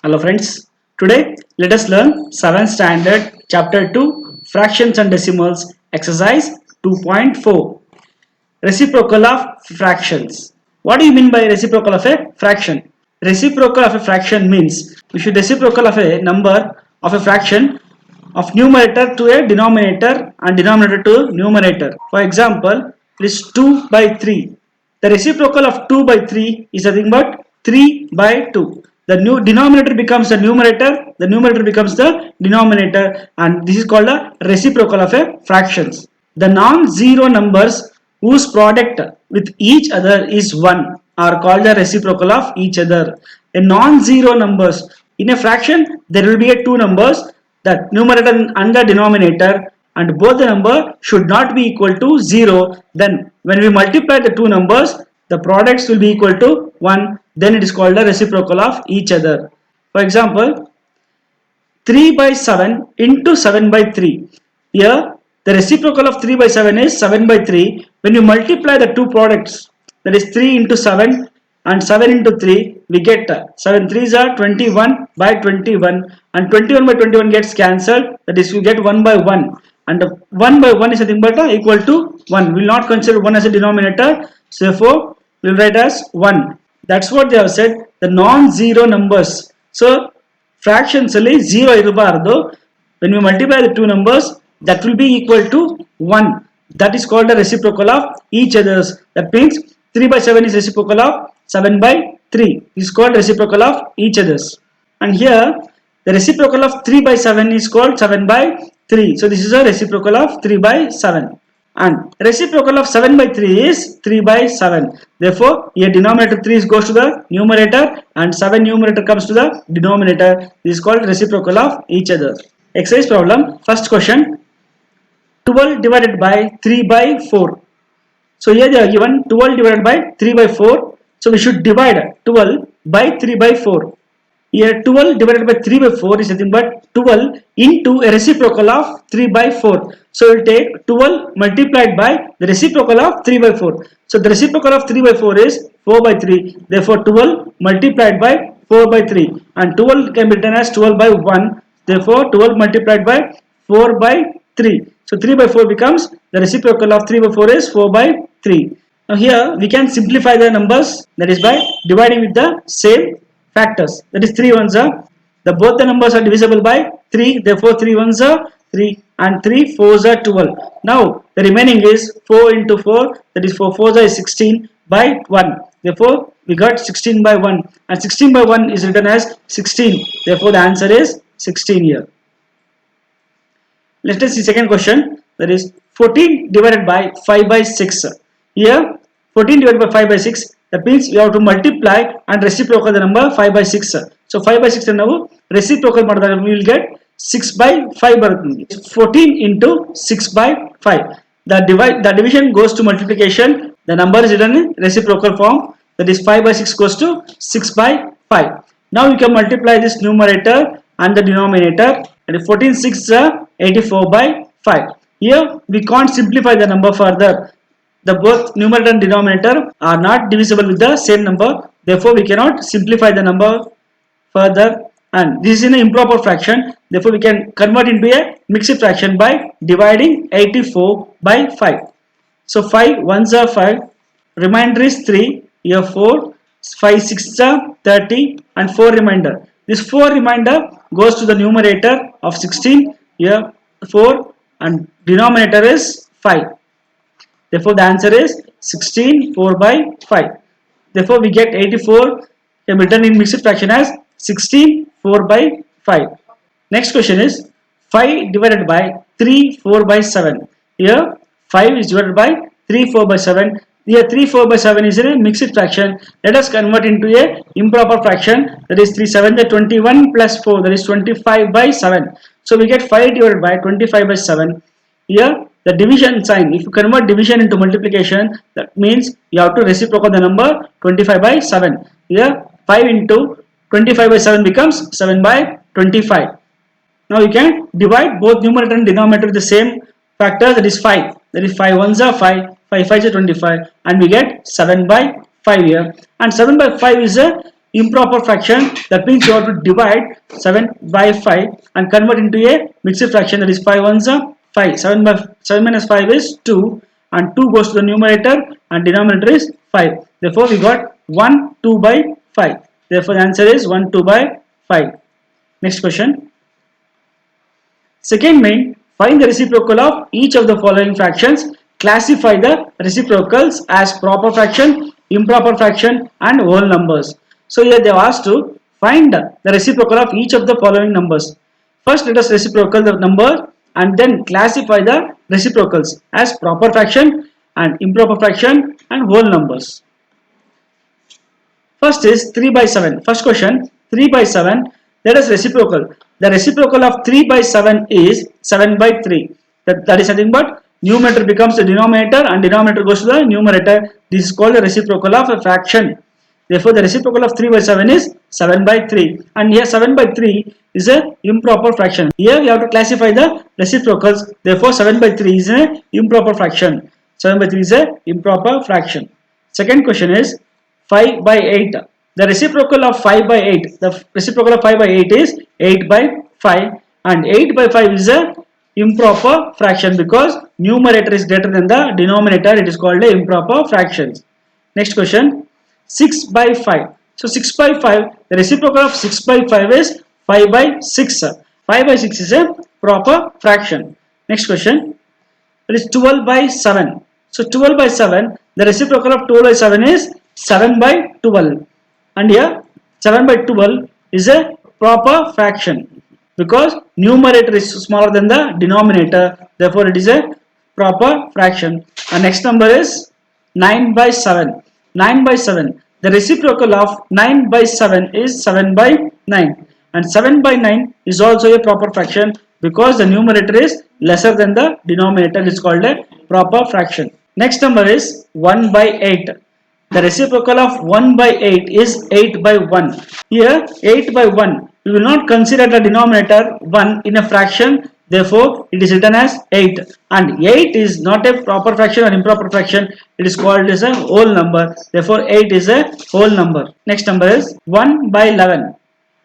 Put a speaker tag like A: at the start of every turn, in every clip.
A: Hello friends, today let us learn 7th standard chapter 2 fractions and decimals exercise 2.4 reciprocal of fractions. What do you mean by reciprocal of a fraction? Reciprocal of a fraction means we should reciprocal of a number of a fraction of numerator to a denominator and denominator to numerator. For example, it is 2 by 3. The reciprocal of 2 by 3 is nothing but 3 by 2. The new denominator becomes the numerator becomes the denominator, and this is called a reciprocal of a fractions. The non-zero numbers whose product with each other is 1 are called the reciprocal of each other. A non-zero numbers in a fraction there will be a two numbers, that numerator and the denominator, and both the number should not be equal to 0. Then when we multiply the two numbers, the products will be equal to 1. Then it is called the reciprocal of each other. For example, 3 by 7 into 7 by 3. Here the reciprocal of 3 by 7 is 7 by 3. When you multiply the two products, that is 3 into 7 and 7 into 3, we get 7 3s are 21 by 21, and 21 by 21 gets cancelled, that is we get 1 by 1, and 1 by 1 is nothing but equal to 1. We will not consider 1 as a denominator, so therefore we will write as 1. That's what they have said, the non-zero numbers. So fractions ಅಲ್ಲಿ 0 ಇರಬಾರದು. When we multiply the two numbers, that will be equal to 1. That is called the reciprocal of each others. That means 3 by 7 is reciprocal of 7 by 3. This is called reciprocal of each others. And here the reciprocal of 3 by 7 is called 7 by 3. So this is a reciprocal of 3 by 7. And reciprocal of 7 by 3 is 3 by 7. Therefore here denominator 3 goes to the numerator and 7 numerator comes to the denominator. This is called reciprocal of each other. Exercise problem. First question, 12 divided by 3 by 4. So here they are given 12 divided by 3 by 4. So we should divide 12 by 3 by 4. Here 12 divided by 3 by 4 is nothing but 12 into a reciprocal of 3 by 4. So we will take 12 multiplied by the reciprocal of 3 by 4. So the reciprocal of 3 by 4 is 4 by 3. Therefore 12 multiplied by 4 by 3, and 12 can be written as 12 by 1. Therefore 12 multiplied by 4 by 3. So 3 by 4 becomes the reciprocal of 3 by 4 is 4 by 3. Now here we can simplify the numbers, that is by dividing with the same factors. That is 3 ones are, the both the numbers are divisible by 3. Therefore 3 ones are 3 and 3 fours are 12. Now the remaining is 4 into 4, that is 4 fours are 16 by 1. Therefore we got 16 by 1, and 16 by 1 is written as 16. Therefore the answer is 16 here. Let us see second question, that is 14 divided by 5 by 6. Here 14 divided by 5 by 6, that means we have to multiply and reciprocal the number 5 by 6. So 5 by 6 ನಾವು reciprocal ಮಾಡಿದಾಗ we will get 6 by 5 ಬರುತ್ತೆ. 14 into 6 by 5. The division goes to multiplication. The number is written in reciprocal form. That is 5 by 6 goes to 6 by 5. Now we can multiply this numerator and the denominator. That is 14 6 84 by 5. Here we can't simplify the number further. The both numerator and denominator are not divisible with the same number. Therefore we cannot simplify the number further, and this is an improper fraction. Therefore we can convert into a mixed fraction by dividing 84 by 5. So 5 ones are 5, remainder is 3. Here 4, 5 6 are 30, and 4 remainder. This 4 remainder goes to the numerator of 16. Here 4 and denominator is 5. Therefore the answer is 16 4 by 5. Therefore we get 84 can be written in mixed fraction as 16 4 by 5. Next question is 5 divided by 3 4 by 7. Here 5 is divided by 3 4 by 7. Here 3 4 by 7 is a mixed fraction. Let us convert into a improper fraction. That is 3 7 the 21 plus 4, that is 25 by 7. So we get 5 divided by 25 by 7. Here the division sign, if you convert division into multiplication, that means you have to reciprocal the number 25 by 7. Here 5 into 25 by 7 becomes 7 by 25. Now you can divide both numerator and denominator with the same factor, that is 5. That is 5 ones are 5, 5 5s are 25, and we get 7 by 5 here. And 7 by 5 is a improper fraction, that means you have to divide 7 by 5 and convert into a mixed fraction, that is 5 ones are 5. 7 minus 5 is 2 and 2 goes to the numerator and denominator is 5. Therefore, we got 1 2 by 5. Therefore, the answer is 1 2 by 5. Next question. Second main, find the reciprocal of each of the following fractions. Classify the reciprocals as proper fraction, improper fraction and whole numbers. So here they have asked to find the reciprocal of each of the following numbers. First let us reciprocal the number and then classify the reciprocals as proper fraction and improper fraction and whole numbers. First is 3 by 7. First question, 3 by 7. Let us reciprocal. The reciprocal of 3 by 7 is 7 by 3. That is nothing but numerator becomes the denominator and denominator goes to the numerator. This is called the reciprocal of a fraction. Therefore, the reciprocal of 3 by 7 is 7 by 3. And here 7 by 3 is a improper fraction. Here we have to classify the reciprocals. Therefore, 7 by 3 is an improper fraction. 7 by 3 is a improper fraction. Second question is 5 by 8. The reciprocal of 5 by 8. The reciprocal of 5 by 8 is 8 by 5. And 8 by 5 is a improper fraction because numerator is greater than the denominator. It is called a improper fraction. Next question. 6 by 5. So 6 by 5. The reciprocal of 6 by 5 is 5 by 6. 5 by 6 is a proper fraction. Next question. It is 12 by 7. So 12 by 7. The reciprocal of 12 by 7 is 7 by 12. And here 7 by 12 is a proper fraction because numerator is smaller than the denominator. Therefore, it is a proper fraction. And next number is 9 by 7. 9 by 7. The reciprocal of 9 by 7 is 7 by 9. And 7 by 9 is also a proper fraction because the numerator is lesser than the denominator. It is called a proper fraction. Next number is 1 by 8. The reciprocal of 1 by 8 is 8 by 1. Here 8 by 1. We will not consider the denominator 1 in a fraction. Therefore, it is written as 8. And 8 is not a proper fraction or improper fraction. It is called as a whole number. Therefore, 8 is a whole number. Next number is 1 by 11.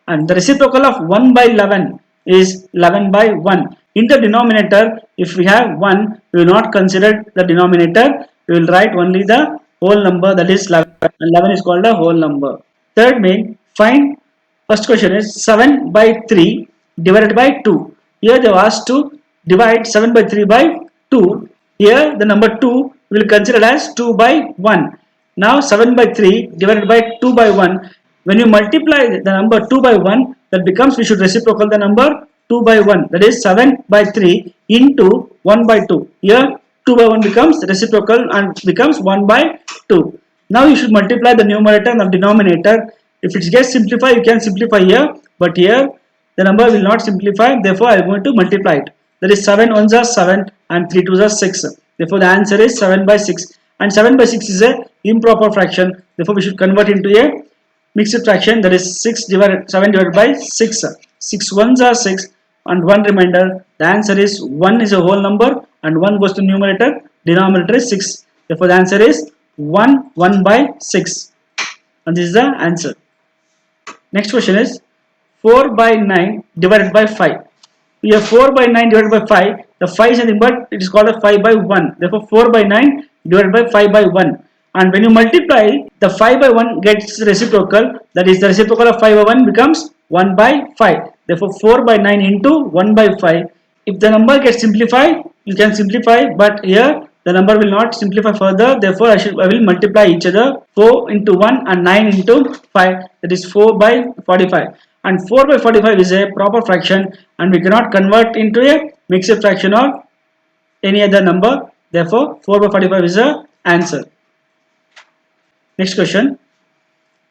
A: And the reciprocal of 1 by 11 is 11 by 1. In the denominator, if we have 1, we will not consider the denominator. We will write only the whole number, that is 11. 11 is called a whole number. Third main, find, first question is 7 by 3 divided by 2. Here they have asked to divide 7 by 3 by 2. Here the number 2 will consider as 2 by 1. Now 7 by 3 divided by 2 by 1. When you multiply the number 2 by 1, that becomes, we should reciprocal the number 2 by 1. That is 7 by 3 into 1 by 2. Here 2 by 1 becomes reciprocal and becomes 1 by 2. Now you should multiply the numerator and the denominator. If it gets simplified, you can simplify here. But here the number will not simplify. Therefore, I am going to multiply it. That is 7 ones are 7 and 3 twos are 6. Therefore, the answer is 7 by 6. And 7 by 6 is a improper fraction. Therefore, we should convert into a mixed fraction, that is 7 divided by 6. 6 ones are 6 and 1 remainder. The answer is 1 is a whole number and 1 goes to numerator. Denominator is 6. Therefore, the answer is 1 by 6. And this is the answer. Next question is 4 by 9 divided by 5. We have 4 by 9 divided by 5. The 5 is nothing but it is called a 5 by 1. Therefore, 4 by 9 divided by 5 by 1. And when you multiply, the 5 by 1 gets reciprocal. That is, the reciprocal of 5 by 1 becomes 1 by 5. Therefore, 4 by 9 into 1 by 5. If the number gets simplified, you can simplify. But here, the number will not simplify further. Therefore, I will multiply each other. 4 into 1 and 9 into 5. That is 4 by 45. And 4 by 45 is a proper fraction. And we cannot convert into a mixed fraction or any other number. Therefore, 4 by 45 is the answer. Next question,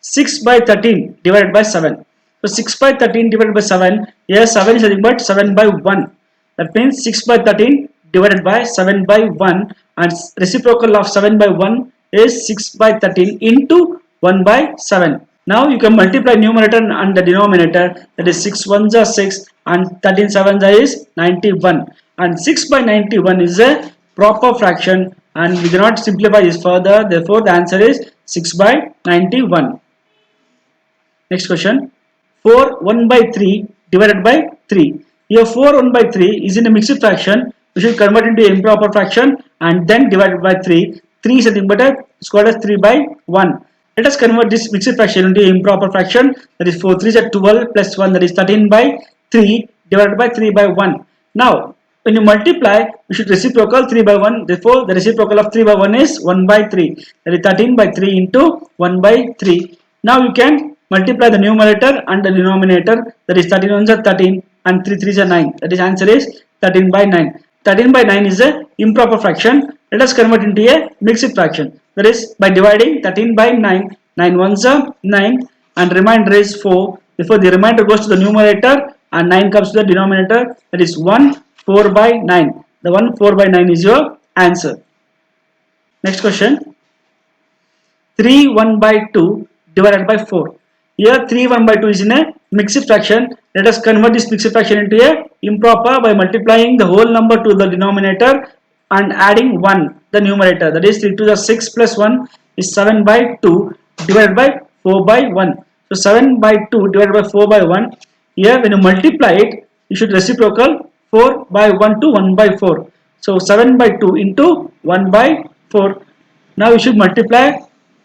A: 6 by 13 divided by 7. So 6 by 13 divided by 7, here 7 is nothing but 7 by 1. That means 6 by 13 divided by 7 by 1 and reciprocal of 7 by 1 is 6 by 13 into 1 by 7. Now you can multiply numerator and the denominator, that is 6 ones are 6 and 13 sevens is 91. And 6 by 91 is a proper fraction and we cannot simplify this further. Therefore, the answer is 6 by 91. Next question. 4 1 by 3 divided by 3. Here 4 1 by 3 is in a mixed fraction. We should convert into improper fraction and then divide by 3. 3 is nothing but it's called as 3 by 1. Let us convert this mixed fraction into improper fraction. That is 4 3 is 12 plus 1, that is 13 by 3 divided by 3 by 1. Now when you multiply, we should reciprocal 3 by 1. Therefore the reciprocal of 3 by 1 is 1 by 3. That is 13 by 3 into 1 by 3. Now you can multiply the numerator and the denominator, that is 13 ones are 13 and 3 threes are 9. That is answer is 13 by 9. 13 by 9 is a improper fraction. Let us convert into a mixed fraction. That is by dividing 13 by 9. 9 ones are 9 and remainder is 4. Therefore the remainder goes to the numerator and 9 comes to the denominator. That is 1 4 by 9. The 1 4 by 9 is your answer. Next question. 3 1 by 2 divided by 4. Here 3 1 by 2 is in a mixed fraction. Let us convert this mixed fraction into a improper by multiplying the whole number to the denominator and adding 1 the numerator. That is 3 to the 6 plus 1 is 7 by 2 divided by 4 by 1. So 7 by 2 divided by 4 by 1. Here when you multiply it, you should reciprocal 4 by 1 to 1 by 4. So 7 by 2 into 1 by 4. Now you should multiply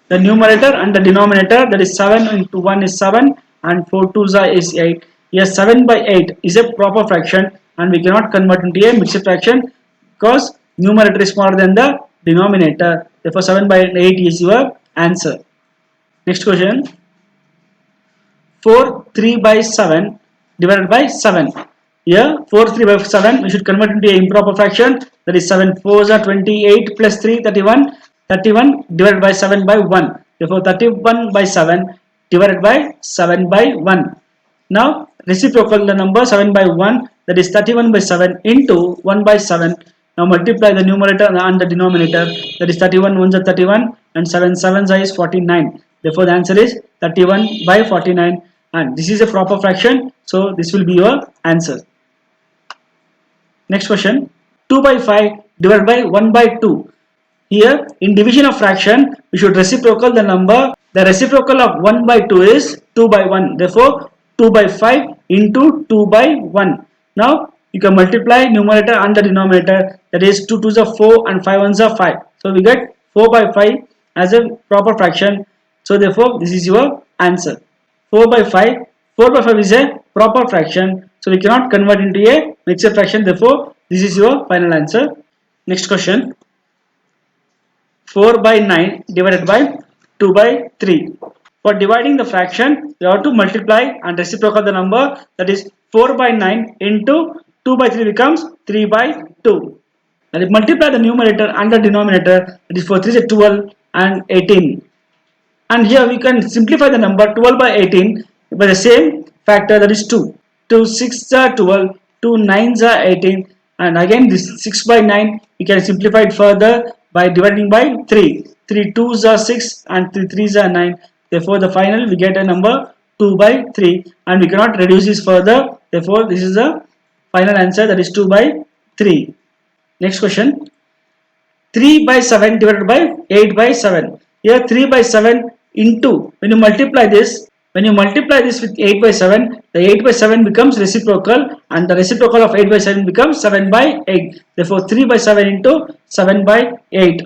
A: the numerator and the denominator, that is 7 into 1 is 7 and 4 2s is 8. Yes, 7 by 8 is a proper fraction and we cannot convert into a mixed fraction because numerator is smaller than the denominator. Therefore 7 by 8 is your answer. Next question. 4 3 by 7 divided by 7. Here 4 3 by 7 we should convert into a improper fraction, that is 7 4s are 28 plus 3 31. 31 divided by 7 by 1. Therefore 31 by 7 divided by 7 by 1. Now reciprocal the number 7 by 1, that is 31 by 7 into 1 by 7. Now multiply the numerator and the denominator, that is 31 ones are 31 and 7 sevens is 49. Therefore the answer is 31 by 49 and this is a proper fraction. So this will be your answer. Next question. 2 by 5 divided by 1 by 2. Here in division of fraction we should reciprocal the number. The reciprocal of 1 by 2 is 2 by 1. Therefore 2 by 5 into 2 by 1. Now you can multiply numerator and the denominator, that is 2 2s are 4 and 5 1s are 5. So we get 4 by 5 as a proper fraction. So therefore this is your answer. 4 by 5. 4 by 5 is a proper fraction. So we cannot convert into a mixed fraction. Therefore this is your final answer. Next question. 4 by 9 divided by 2 by 3. For dividing the fraction, you have to multiply and reciprocal the number, that is 4 by 9 into 2 by 3 becomes 3 by 2. And if multiply the numerator and the denominator, that is 4 3 is 12 and 18. And here we can simplify the number 12 by 18 by the same factor, that is 2. 2 6 are 12, 2 9s are 18, and again this 6 by 9 we can simplify it further by dividing by 3. 3 2s are 6 and 3 3s are 9. Therefore the final we get a number 2 by 3 and we cannot reduce this further. Therefore this is the final answer, that is 2 by 3. Next question. 3 by 7 divided by 8 by 7. Here 3 by 7 into, when you multiply this with 8 by 7, the 8 by 7 becomes reciprocal and the reciprocal of 8 by 7 becomes 7 by 8. Therefore 3 by 7 into 7 by 8.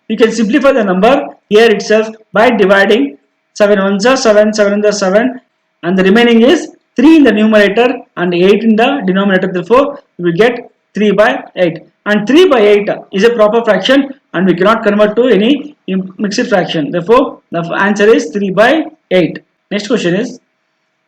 A: You can simplify the number here itself by dividing 7 ones are 7, 7 ones are 7 and the remaining is 3 in the numerator and 8 in the denominator. Therefore we will get 3 by 8 and 3 by 8 is a proper fraction and we cannot convert to any mixed fraction. Therefore the answer is 3 by 8. Next question is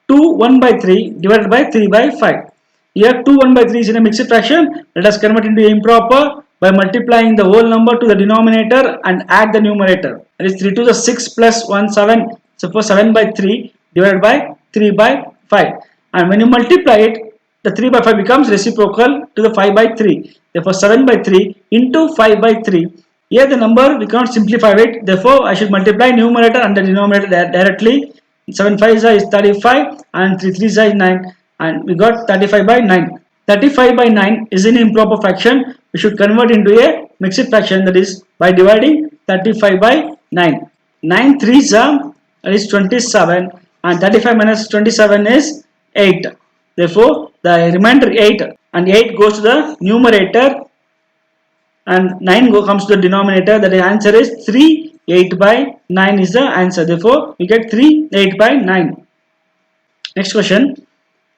A: 2 1 by 3 divided by 3 by 5. Here 2 1 by 3 is in a mixed fraction. Let us convert into improper by multiplying the whole number to the denominator and add the numerator. That is 3 to the 6 plus 1 7. Suppose 7 by 3 divided by 3 by 5. And when you multiply it, the 3 by 5 becomes reciprocal to the 5 by 3. Therefore 7 by 3 into 5 by 3. Here the number we cannot simplify it. Therefore I should multiply numerator and the denominator directly. 7 5 is 35 and 3 3 is 9 and we got 35 by 9. 35 by 9 is an improper fraction. We should convert into a mixed fraction, that is by dividing 35 by 9. 9 3s are, that is 27 and 35 minus 27 is 8. Therefore, the remainder 8 and 8 goes to the numerator and 9 comes to the denominator. That answer is 3 8 by 9 is the answer. Therefore, we get 3 8 by 9. Next question.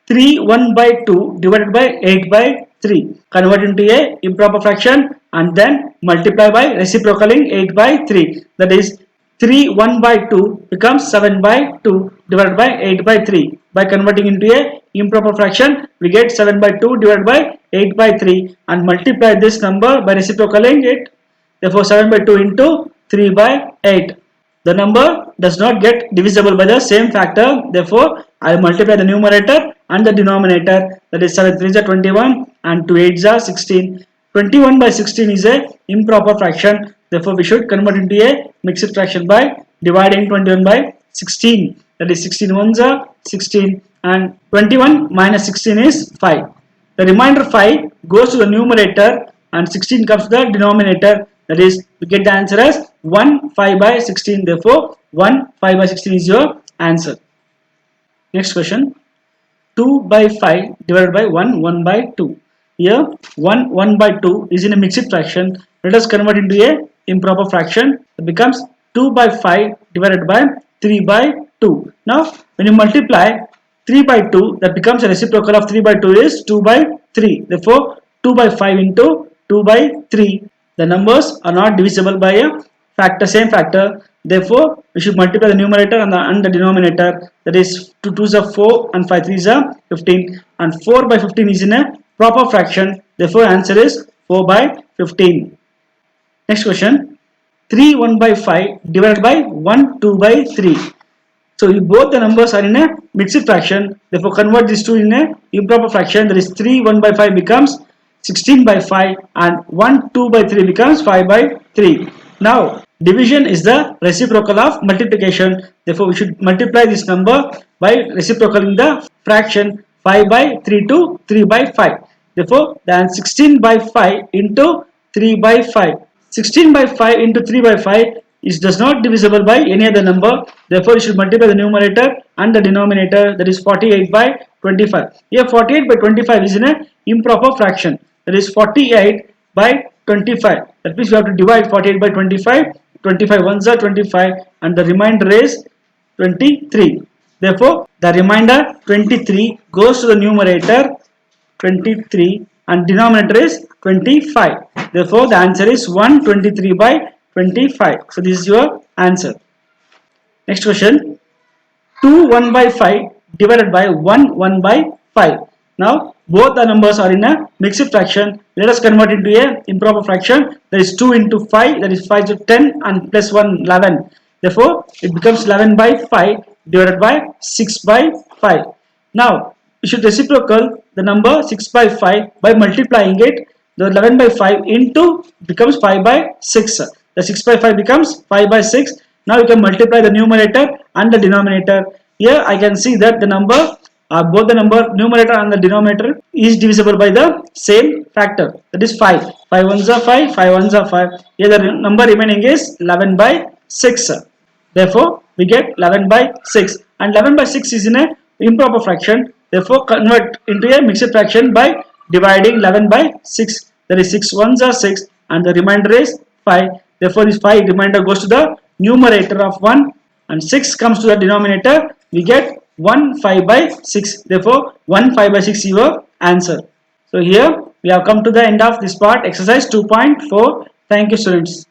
A: 3 1 by 2 divided by 8 by 3. Convert into a improper fraction and then multiply by reciprocaling 8 by 3. That is 3 1 by 2 becomes 7 by 2 divided by 8 by 3. By converting into a improper fraction, we get 7 by 2 divided by 8 by 3 and multiply this number by reciprocaling it. Therefore, 7 by 2 into 3 by 8. The number does not get divisible by the same factor. Therefore, I will multiply the numerator and the denominator. That is 7 3s are 21 and 2 8s are 16. 21 by 16 is a improper fraction. Therefore, we should convert into a mixed fraction by dividing 21 by 16. That is 16 ones are 16 and 21 minus 16 is 5. The remainder 5 goes to the numerator and 16 comes to the denominator. That is, we get the answer as 1 5 by 16. Therefore, 1 5 by 16 is your answer. Next question. 2 by 5 divided by 1 1 by 2. Here 1 1 by 2 is in a mixed fraction. Let us convert into a improper fraction. It becomes 2 by 5 divided by 3 by 2. Now when you multiply 3 by 2, that becomes a reciprocal of 3 by 2 is 2 by 3. Therefore 2 by 5 into 2 by 3. The numbers are not divisible by a factor, same factor. Therefore, we should multiply the numerator and the denominator. That is 2 2s are 4 and 5 3s are 15. And 4 by 15 is in a proper fraction. Therefore, answer is 4 by 15. Next question. 3 1 by 5 divided by 1 2 by 3. So, if both the numbers are in a mixed fraction, therefore convert these two in a improper fraction. That is 3 1 by 5 becomes 16 by 5 and 1 2 by 3 becomes 5 by 3. Now, division is the reciprocal of multiplication. Therefore, we should multiply this number by reciprocaling the fraction 5 by 3 to 3 by 5. Therefore, then 16 by 5 into 3 by 5. 16 by 5 into 3 by 5 is does not divisible by any other number. Therefore, you should multiply the numerator and the denominator. That is 48 by 25. Here 48 by 25 is in a improper fraction. That is 48 by 25. That means we have to divide 48 by 25. 25 ones are 25 and the remainder is 23. Therefore, the remainder 23 goes to the numerator 23 and denominator is 25. Therefore, the answer is 123 by 25. So, this is your answer. Next question. 2 1 by 5 divided by 1 1 by 5. Now, both the numbers are in a mixed fraction. Let us convert into a improper fraction. That is 2 into 5. That is 5 to 10 and plus 1 11. Therefore, it becomes 11 by 5 divided by 6 by 5. Now, we should reciprocal the number 6 by 5 by multiplying it. The 11 by 5 into becomes 5 by 6. The 6 by 5 becomes 5 by 6. Now, you can multiply the numerator and the denominator. Here, I can see that the number both the numerator and the denominator is divisible by the same factor. That is 5. 5 ones are 5, 5 ones are 5. Here the number remaining is 11 by 6. Therefore, we get 11 by 6. And 11 by 6 is in a improper fraction. Therefore, convert into a mixed fraction by dividing 11 by 6. That is 6 ones are 6 and the remainder is 5. Therefore, this 5 remainder goes to the numerator of 1 and 6 comes to the denominator. We get 1 5 by 6. Therefore, 1 5 by 6 is your answer. So, here we have come to the end of this part, exercise 2.4. Thank you, students.